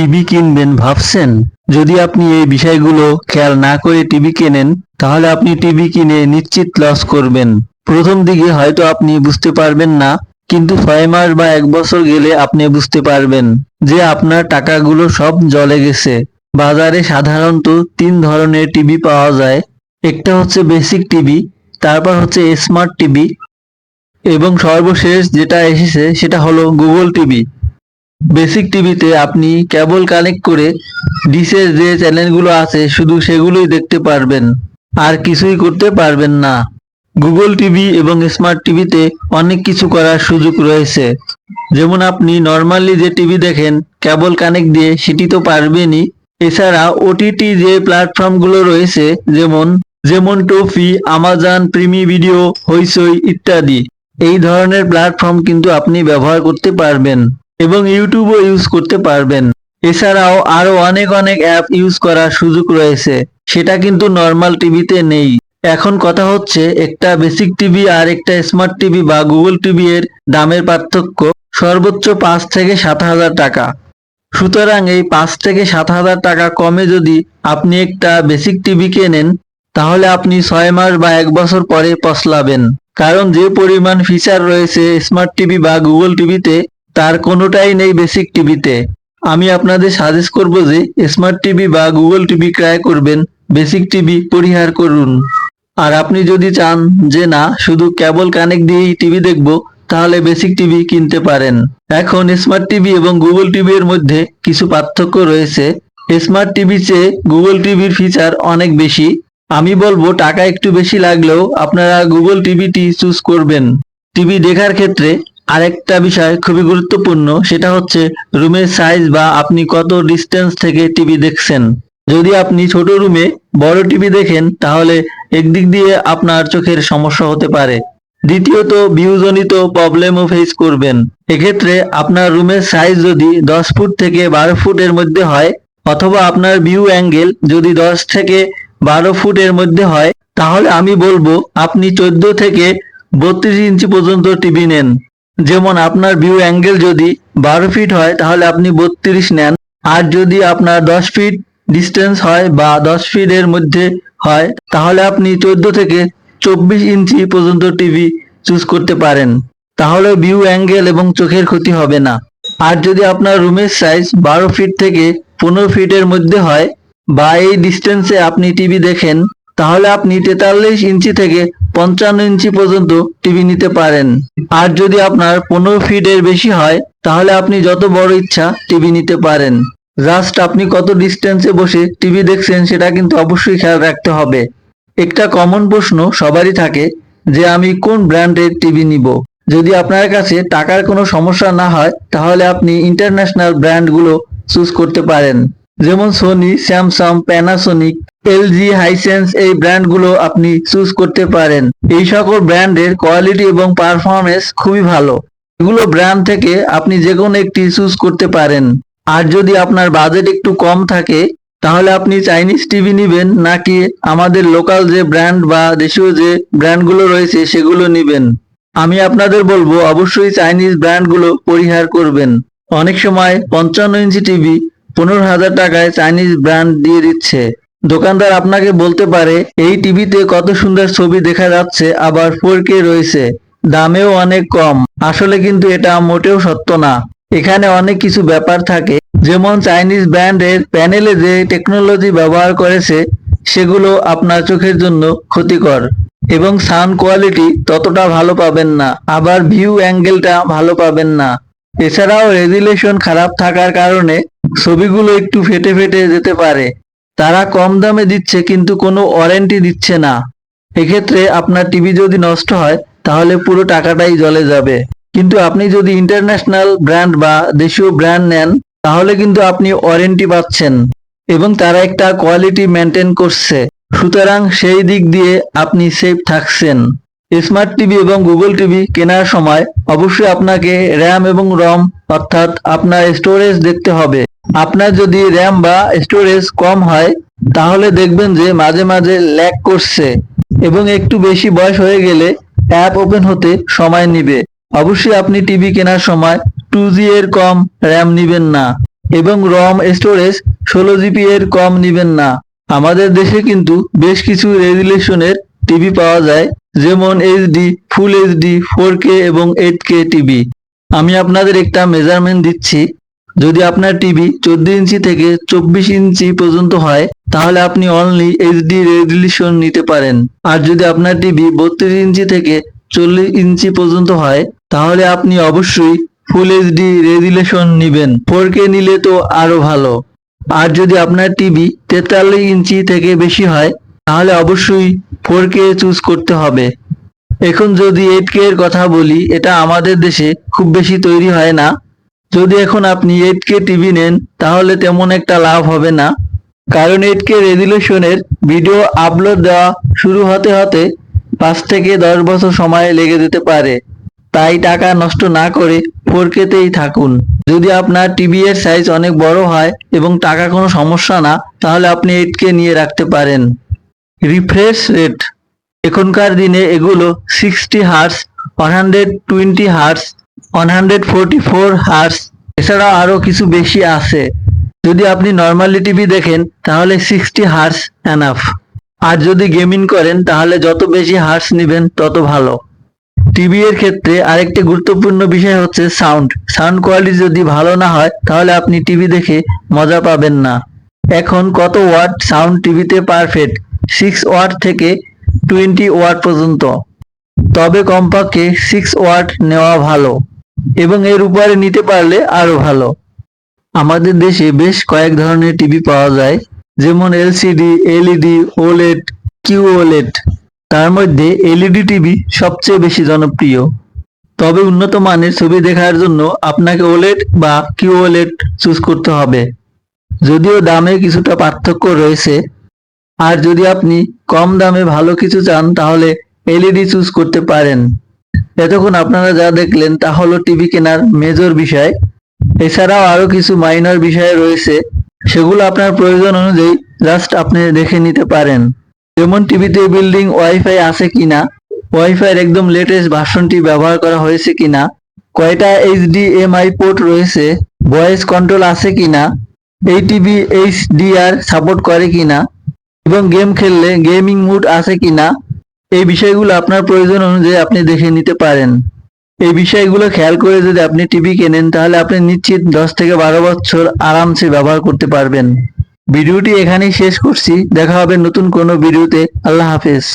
TV কিনবেন ভাবছেন? যদি আপনি এই বিষয়গুলো খেয়াল না করে টিভি কেনেন, তাহলে আপনি টিভি কিনে নিশ্চিত লস করবেন। প্রথম দিকে হয়তো আপনি বুঝতে পারবেন না, কিন্তু 6 মাস বা 1 বছর গেলে আপনি বুঝতে পারবেন যে আপনার টাকাগুলো সব জলে গেছে। বাজারে সাধারণত 3 ধরনের টিভি পাওয়া যায়। একটা হচ্ছে বেসিক টিভি, তারপর হচ্ছে স্মার্ট টিভি এবং সর্বশেষ যেটা এসেছে সেটা হলো গুগল টিভি। বেসিক টিভিতে আপনি কেবল কানেক্ট করে ডিশের যে চ্যানেলগুলো আছে শুধু সেগুলোই দেখতে পারবেন, আর কিছুই করতে পারবেন না। গুগল টিভি এবং স্মার্ট টিভিতে অনেক কিছু করার সুযোগ রয়েছে। যেমন আপনি নর্মালি যে টিভি দেখেন কেবল কানেক্ট দিয়ে সেটি তো পারবেনই। এছাড়া ওটিটি যে প্ল্যাটফর্মগুলো রয়েছে যেমন যেমন টফি, আমাজন প্রিমি ভিডিও, হইচই ইত্যাদি, এই ধরনের প্ল্যাটফর্ম কিন্তু আপনি ব্যবহার করতে পারবেন এবং ইউটিউবও ইউজ করতে পারবেন। এছাড়াও আরো অনেক অনেক অ্যাপ ইউজ করার সুযোগ রয়েছে, সেটা কিন্তু নর্মাল টিভিতে নেই। এখন কথা হচ্ছে একটা বেসিক টিভি আর একটা স্মার্ট টিভি বা গুগল টিভি এর দামের পার্থক্য সর্বোচ্চ 5 থেকে 7,000 টাকা। সুতরাং এই 5 থেকে 7,000 টাকা কমে যদি আপনি একটা বেসিক টিভি কেনেন, তাহলে আপনি 6 মাস বা 1 বছর পরে পস্তাবেন। কারণ যে পরিমাণ ফিচার রয়েছে স্মার্ট টিভি বা গুগল টিভিতে তার কোনোটাই নেই বেসিক টিভিতে। আমি আপনাদের সাজেস্ট করব যে স্মার্ট টিভি বা গুগল টিভি ক্রয় করবেন, বেসিক টিভি পরিহার করুন। আর আপনি যদি চান যে না শুধু কেবল কানেক্ট দিয়েই টিভি দেখব, তাহলে বেসিক টিভি কিনতে পারেন। এখন স্মার্ট টিভি এবং গুগল টিভি এর মধ্যে কিছু পার্থক্য রয়েছে। স্মার্ট টিভি চেয়ে গুগল টিভির ফিচার অনেক বেশি। আমি বলবো টাকা একটু বেশি লাগলেও আপনারা গুগল টিভিটি চুজ করবেন। টিভি দেখার ক্ষেত্রে আরেকটা বিষয় খুবই গুরুত্বপূর্ণ, সেটা হচ্ছে রুমের সাইজ বা আপনি কত ডিস্টেন্স থেকে টিভি দেখছেন। যদি আপনি ছোট রুমে বড় টিভি দেখেন, তাহলে একদিক দিয়ে আপনার চোখের সমস্যা হতে পারে। দ্বিতীয়ত ভিউজনিত প্রবলেমও ফেস করবেন। এক্ষেত্রে আপনার রুমের সাইজ যদি 10 ফুট থেকে 12 ফুটের মধ্যে হয়, অথবা আপনার ভিউ অ্যাঙ্গেল যদি 10 থেকে 12 ফুটের মধ্যে হয়, তাহলে আমি বলবো আপনি 14 থেকে 32 ইঞ্চি পর্যন্ত টিভি নেন। যেমন আপনার ভিউ অ্যাঙ্গেল যদি 12 ফিট হয় তাহলে আপনি 32 নেন, আর যদি আপনার 10 ফিট ডিস্টেন্স হয় বা 10 ফিটের মধ্যে হয় তাহলে আপনি 14 থেকে 24 ইঞ্চি পর্যন্ত টিভি চুজ করতে পারেন। তাহলে ভিউ অ্যাঙ্গেল এবং চোখের ক্ষতি হবে না। আর যদি আপনার রুমের সাইজ 12 ফিট থেকে 15 ফিটের মধ্যে হয় বা এই ডিস্টেন্সে আপনি টিভি দেখেন, তাহলে আপনি 43 ইঞ্চি থেকে 55 ইঞ্চি পর্যন্ত টিভি নিতে পারেন। আর যদি আপনার 15 ফিটের বেশি হয় তাহলে আপনি যত বড় ইচ্ছা টিভি নিতে পারেন। জাস্ট আপনি কত ডিস্টেন্সে বসে টিভি দেখছেন সেটা কিন্তু অবশ্যই খেয়াল রাখতে হবে। একটা কমন প্রশ্ন সবারই থাকে যে আমি কোন ব্র্যান্ডের টিভি নিব। যদি আপনার কাছে টাকার কোনো সমস্যা না হয় তাহলে আপনি ইন্টারন্যাশনাল ব্র্যান্ডগুলো চুজ করতে পারেন। যেমন Sony, Samsung, Panasonic, LG, Hisense, এই ব্র্যান্ডগুলো আপনি চুজ করতে পারেন। এই সকল ব্র্যান্ডের কোয়ালিটি এবং পারফরমেন্স খুবই ভালো। এগুলো ব্র্যান্ড থেকে আপনি যে কোনো একটি চুজ করতে পারেন। আর যদি আপনার বাজেট একটু কম থাকে তাহলে আপনি চাইনিজ টিভি নিবেন নাকি আমাদের লোকাল যে ব্র্যান্ড বা দেশীয় যে ব্র্যান্ডগুলো রয়েছে সেগুলো নিবেন। আমি আপনাদের বলবো অবশ্যই চাইনিজ ব্র্যান্ডগুলো পরিহার করবেন। অনেক সময় 55 ইঞ্চি টিভি 15,000 টাকায় চাইনিজ ব্র্যান্ড দিয়ে দিচ্ছে। দোকানদার আপনাকে বলতে পারে এই টিভিতে কত সুন্দর ছবি দেখা যাচ্ছে, আবার 4K রয়েছে, দামেও অনেক কম। আসলে কিন্তু এটা মোটেও সত্য না। এখানে অনেক কিছু ব্যাপার থাকে, যেমন চাইনিজ ব্র্যান্ডের প্যানেলে যে টেকনোলজি ব্যবহার করেছে সেগুলো আপনার চোখের জন্য ক্ষতিকর এবং সাউন্ড কোয়ালিটি ততটা ভালো পাবেন না, আবার ভিউ অ্যাঙ্গেলটা ভালো পাবেন না। এছাড়াও রেজুলেশন খারাপ থাকার কারণে ছবিগুলো একটু ফেটে ফেটে যেতে পারে। তারা কম দামে দিচ্ছে কিন্তু কোনো ওয়ারেন্টি দিচ্ছে না। এক্ষেত্রে আপনার টিভি যদি নষ্ট হয় তাহলে পুরো টাকাটাই জলে যাবে। কিন্তু আপনি যদি ইন্টারন্যাশনাল ব্র্যান্ড বা দেশীয় ব্র্যান্ড নেন তাহলে কিন্তু আপনি ওয়ারেন্টি পাচ্ছেন এবং তারা একটা কোয়ালিটি মেনটেন করছে। সুতরাং সেই দিক দিয়ে আপনি সেফ থাকছেন। স্মার্ট টিভি এবং গুগল টিভি কেনার সময় অবশ্যই আপনাকে র্যাম এবং রম অর্থাৎ আপনার স্টোরেজ দেখতে হবে। আপনার যদি র্যাম বা স্টোরেজ কম হয় তাহলে দেখবেন যে মাঝে মাঝে ল্যাগ করছে এবং একটু বেশি বয়স হয়ে গেলে অ্যাপ ওপেন হতে সময় নেবে। অবশ্যই আপনি টিভি কেনার সময় 2G এর কম র্যাম নিবেন না। এবং রম স্টোরেজ 16 GB এর কম নিবেন না। আমাদের দেশে কিন্তু বেশ কিছু রেজুলেশনের টিভি পাওয়া যায়, যেমন এইচডি, ফুল এইচডি, 4K এবং 8K টিভি। আমি আপনাদের একটা মেজারমেন্ট দিচ্ছি। যদি আপনার টিভি 14 ইঞ্চি থেকে 24 ইঞ্চি পর্যন্ত হয়, তাহলে আপনি অনলি এইচডি রেজুলেশন নিতে পারেন। আর যদি আপনার টিভি 32 ইঞ্চি থেকে 40 ইঞ্চি পর্যন্ত হয়, তাহলে আপনি অবশ্যই ফুল এইচডি রেজুলেশন নিবেন। 4K নিলে তো আরো ভালো। আর যদি আপনার টিভি 43 ইঞ্চি থেকে বেশি হয়, তাহলে অবশ্যই 4K চুজ করতে হবে। এখন যদি 8K এর কথা বলি, এটা আমাদের দেশে খুব বেশি তৈরি হয় না। যদি এখন আপনি 8K টিভি নেন, তাহলে তেমন একটা লাভ হবে না, কারণ 8K রেজুলেশনের ভিডিও আপলোড দেওয়া শুরু হতে হতে 5 থেকে 10 বছর সময় লেগে যেতে পারে। তাই টাকা নষ্ট না করে 4K তেই থাকুন। যদি আপনার টিভি এর সাইজ অনেক বড় হয় এবং টাকা কোনো সমস্যা না, তাহলে আপনি 8K নিয়ে রাখতে পারেন। রিফ্রেশ রেট, এখনকার দিনে এগুলো 60 হার্টজ, 120 হার্টজ, 144 হার্টজ, এছাড়াও আরো কিছু বেশি আছে। যদি আপনি নর্মালি টিভি দেখেন, তাহলে 60 হার্টজ এনাফ। আর যদি গেমিং করেন, তাহলে যত বেশি হার্টজ নেবেন তত ভালো। টিভি এর ক্ষেত্রে আরেকটি গুরুত্বপূর্ণ বিষয় হচ্ছে সাউন্ড কোয়ালিটি যদি ভালো না হয়, তাহলে আপনি টিভি দেখে মজা পাবেন না। এখন কত ওয়াট সাউন্ড টিভিতে পারফেক্ট? 6 ওয়াট থেকে 20 ওয়াট পর্যন্ত। তবে কমপক্ষে 6 ওয়াট নেওয়া ভালো, এবং এর উপরে নিতে পারলে আরো ভালো। আমাদের দেশে বেশ কয়েক ধরনের টিভি পাওয়া যায়, যেমন এলসিডি, এলইডি, ওলেড, কিউওলেড। তার মধ্যে এলইডি টিভি সবচেয়ে বেশি জনপ্রিয়। তবে উন্নত মানের ছবি দেখার জন্য আপনাকে ওলেড বা কিউওলেড চুজ করতে হবে, যদিও দামে কিছুটা পার্থক্য রয়েছে। আর যদি আপনি কম দামে ভালো কিছু চান, তাহলে এলইডি চুজ করতে পারেন। এতক্ষণ আপনারা যা দেখলেন তা হলো টিভি কেনার মেজর বিষয়। এছাড়াও আরো কিছু মাইনর বিষয় রয়েছে, সেগুলো আপনার প্রয়োজন অনুযায়ী জাস্ট আপনি দেখে নিতে পারেন। যেমন টিভিতে বিল্ডিং ওয়াইফাই আছে কিনা, ওয়াইফাই এর একদম লেটেস্ট ভার্সনটি ব্যবহার করা হয়েছে কিনা, কয়টা এইচডিএমআই পোর্ট রয়েছে, ভয়েস কন্ট্রোল আছে কিনা, এই টিভি এইচডিআর সাপোর্ট করে কিনা, এবং গেম খেললে গেমিং মুড আছে কিনা। এই বিষয়গুলো আপনার প্রয়োজন অনুযায়ী আপনি দেখে নিতে পারেন। এই বিষয়গুলো খেয়াল করে যদি আপনি টিভি কেনেন, তাহলে আপনি নিশ্চিত 10 থেকে 12 বছর আরামসে ব্যবহার করতে পারবেন। ভিডিওটি এখানেই শেষ করছি। দেখা হবে নতুন কোনো ভিডিওতে। আল্লাহ হাফেজ।